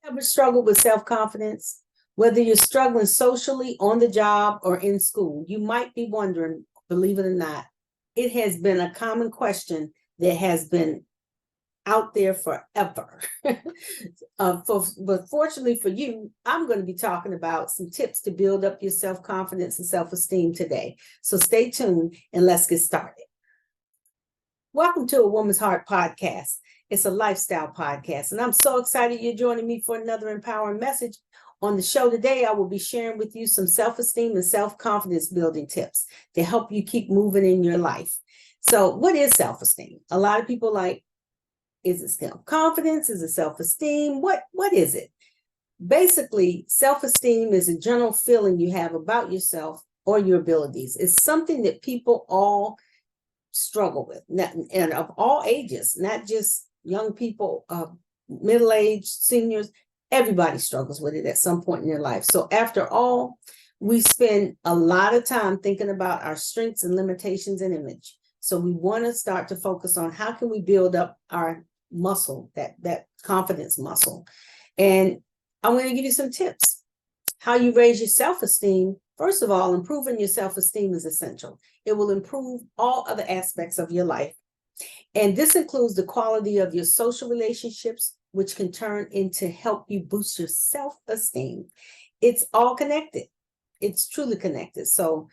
Ever struggled with self-confidence? Whether you're struggling socially, on the job, or in school, you might be wondering, believe it or not, it has been a common question that has been out there forever. But fortunately for you, I'm going to be talking about some tips to build up your self-confidence and self-esteem today. So stay tuned and let's get started. Welcome to A Woman's Heart podcast. It's a lifestyle podcast, and I'm so excited you're joining me for another empowering message. On the show today, I will be sharing with you some self-esteem and self-confidence building tips to help you keep moving in your life. So what is self-esteem? A lot of people is it self-confidence? Is it self-esteem? What is it? Basically, self-esteem is a general feeling you have about yourself or your abilities. It's something that people all struggle with, and of all ages, not just young people, middle-aged, seniors. Everybody struggles with it at some point in their life. So after all, we spend a lot of time thinking about our strengths and limitations and image. So we want to start to focus on how can we build up our muscle, that confidence muscle. And I'm going to give you some tips. How you raise your self-esteem. First of all, improving your self-esteem is essential. It will improve all other aspects of your life. And this includes the quality of your social relationships, which can turn into help you boost your self-esteem. It's all connected. It's truly connected. So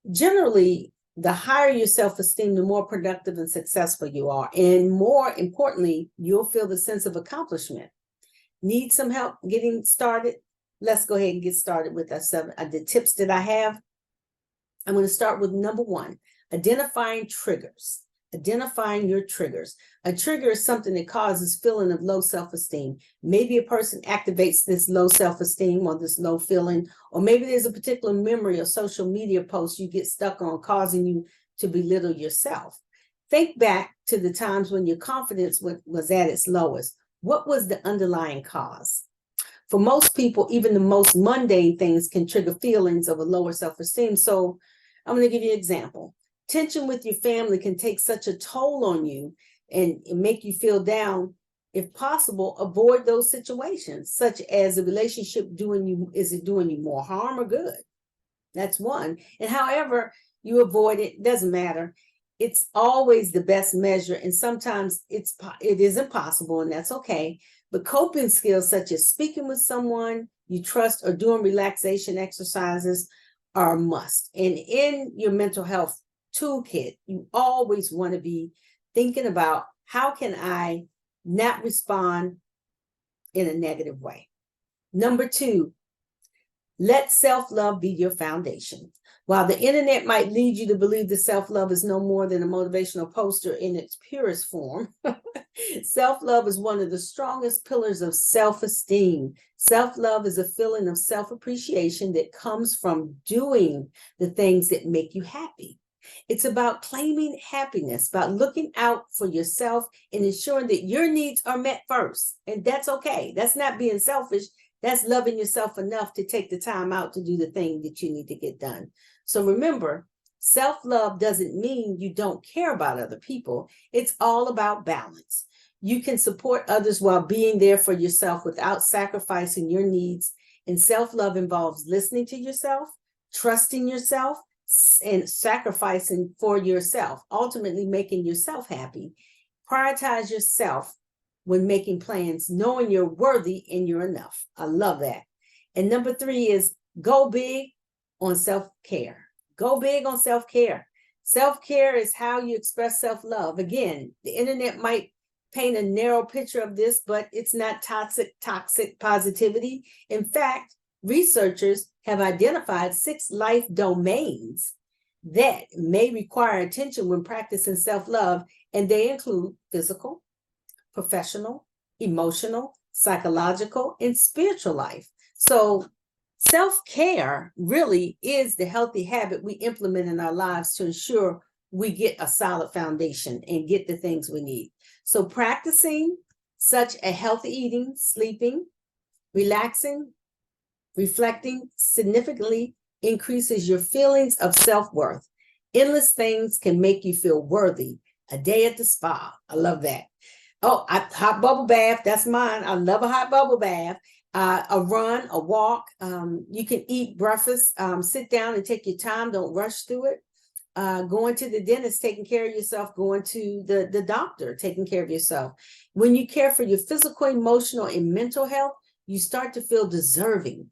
generally, the higher your self-esteem, the more productive and successful you are. And more importantly, you'll feel the sense of accomplishment. Need some help getting started? Let's go ahead and get started with the tips that I have. I'm going to start with number one, identifying triggers. Identifying your triggers. A trigger is something that causes feeling of low self-esteem. Maybe a person activates this low self-esteem or this low feeling, or maybe there's a particular memory or social media post you get stuck on causing you to belittle yourself. Think back to the times when your confidence was at its lowest. What was the underlying cause? For most people, even the most mundane things can trigger feelings of a lower self-esteem. So I'm going to give you an example. Tension with your family can take such a toll on you and make you feel down. If possible, avoid those situations, such as a relationship doing you more harm or good? That's one. And however you avoid it, doesn't matter. It's always the best measure. And sometimes it is impossible, and that's okay. But coping skills such as speaking with someone you trust or doing relaxation exercises are a must. And in your mental health toolkit, you always want to be thinking about how can I not respond in a negative way. Number two, let self-love be your foundation. While the internet might lead you to believe that self-love is no more than a motivational poster in its purest form, self-love is one of the strongest pillars of self-esteem. Self-love is a feeling of self-appreciation that comes from doing the things that make you happy. It's about claiming happiness, about looking out for yourself and ensuring that your needs are met first. And that's okay. That's not being selfish. That's loving yourself enough to take the time out to do the thing that you need to get done. So remember, self-love doesn't mean you don't care about other people. It's all about balance. You can support others while being there for yourself without sacrificing your needs. And self-love involves listening to yourself, trusting yourself, and sacrificing for yourself, ultimately making yourself happy. Prioritize yourself when making plans, knowing you're worthy and you're enough. I love that. And number three is go big on self-care. Go big on self-care. Self-care is how you express self-love. Again, the internet might paint a narrow picture of this, but it's not toxic positivity. In fact, researchers have identified 6 life domains that may require attention when practicing self-love, and they include physical, professional, emotional, psychological, and spiritual life. So self-care really is the healthy habit we implement in our lives to ensure we get a solid foundation and get the things we need. So practicing such a healthy eating, sleeping, relaxing, reflecting significantly increases your feelings of self-worth. Endless things can make you feel worthy. A day at the spa. I love that. Oh, hot bubble bath. That's mine. I love a hot bubble bath. a run, a walk. You can eat breakfast, sit down and take your time. Don't rush through it. Going to the dentist, taking care of yourself, going to the doctor, taking care of yourself. When you care for your physical, emotional, and mental health, you start to feel deserving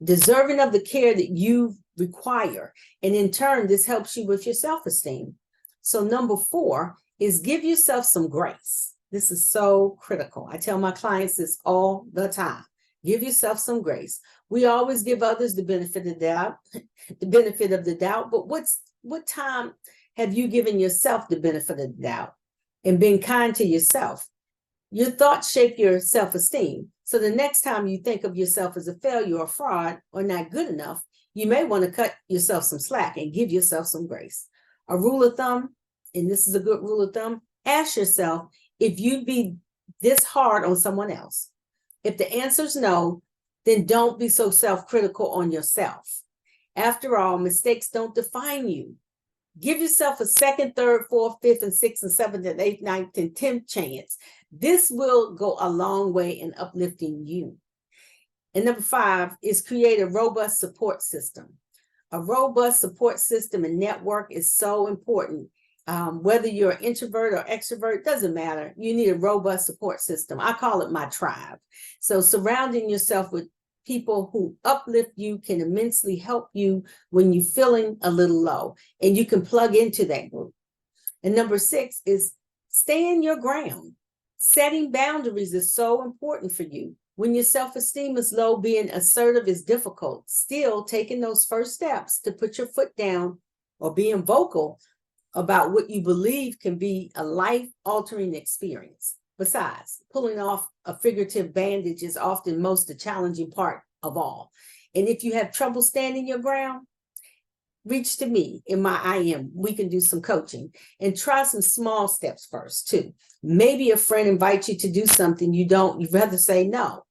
of the care that you require. And in turn, this helps you with your self-esteem. So number 4 is give yourself some grace. This is so critical. I tell my clients this all the time. Give yourself some grace. We always give others the benefit of the doubt, but what time have you given yourself the benefit of the doubt and been kind to yourself? Your thoughts shape your self-esteem. So the next time you think of yourself as a failure or fraud or not good enough, you may want to cut yourself some slack and give yourself some grace. A rule of thumb, and this is a good rule of thumb, ask yourself if you'd be this hard on someone else. If the answer is no, then don't be so self-critical on yourself. After all, mistakes don't define you. Give yourself a second, third, fourth, fifth, and sixth, and seventh, and eighth, ninth, and 10th chance. This will go a long way in uplifting you. And number 5 is create a robust support system. A robust support system and network is so important. Whether you're an introvert or extrovert, doesn't matter. You need a robust support system. I call it my tribe. So surrounding yourself with people who uplift you can immensely help you when you're feeling a little low, and you can plug into that group. And number 6 is stand your ground. Setting boundaries is so important for you. When your self-esteem is low, being assertive is difficult. Still, taking those first steps to put your foot down or being vocal about what you believe can be a life-altering experience. Besides, pulling off a figurative bandage is often the challenging part of all. And if you have trouble standing your ground, reach to me in my IM. We can do some coaching and try some small steps first too. Maybe a friend invites you to do something you'd rather say no.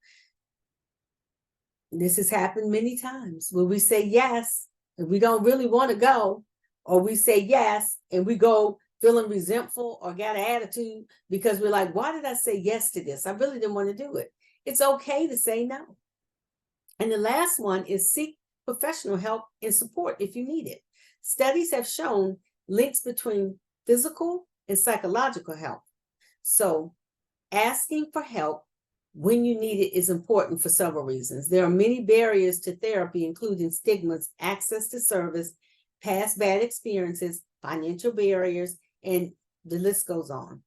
This has happened many times where we say yes and we don't really want to go, or we say yes and we go feeling resentful or got an attitude because we're like, why did I say yes to this? I really didn't want to do it. It's okay to say no. And the last one is seek professional help and support if you need it. Studies have shown links between physical and psychological health. So asking for help when you need it is important for several reasons. There are many barriers to therapy, including stigmas, access to service, past bad experiences, financial barriers, and the list goes on.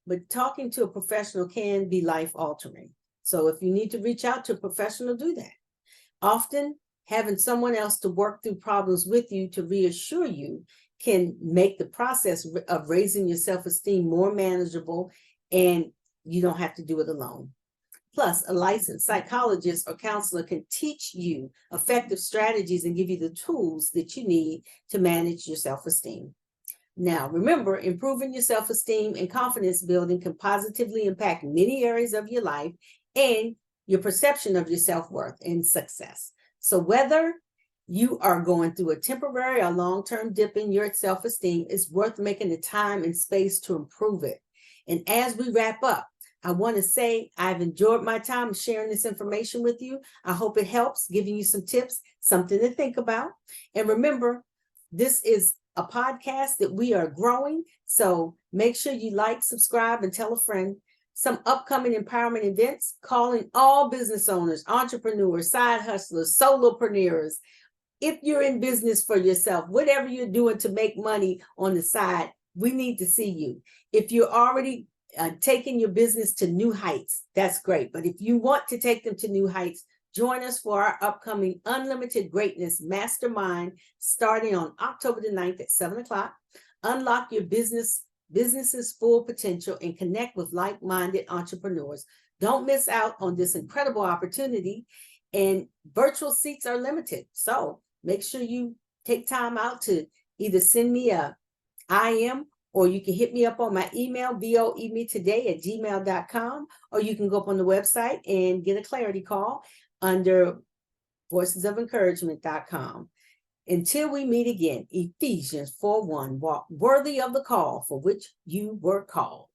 But talking to a professional can be life-altering. So if you need to reach out to a professional, do that. Often, having someone else to work through problems with you to reassure you can make the process of raising your self-esteem more manageable, and you don't have to do it alone. Plus, a licensed psychologist or counselor can teach you effective strategies and give you the tools that you need to manage your self-esteem. Now, remember, improving your self-esteem and confidence building can positively impact many areas of your life and your perception of your self-worth and success. So whether you are going through a temporary or long-term dip in your self-esteem, it's worth making the time and space to improve it. And as we wrap up, I want to say I've enjoyed my time sharing this information with you. I hope it helps, giving you some tips, something to think about. And remember, this is a podcast that we are growing. So make sure you like, subscribe, and tell a friend. Some upcoming empowerment events, calling all business owners, entrepreneurs, side hustlers, solopreneurs. If you're in business for yourself, whatever you're doing to make money on the side, we need to see you. If you're already taking your business to new heights, that's great. But if you want to take them to new heights, join us for our upcoming Unlimited Greatness Mastermind starting on October the 9th at 7 o'clock. Unlock your business's full potential and connect with like-minded entrepreneurs. Don't miss out on this incredible opportunity, and virtual seats are limited. So make sure you take time out to either send me a IM, or you can hit me up on my email, voemetoday@gmail.com, or you can go up on the website and get a clarity call under voicesoфencouragement.com. Until we meet again, Ephesians 4:1, walk worthy of the call for which you were called.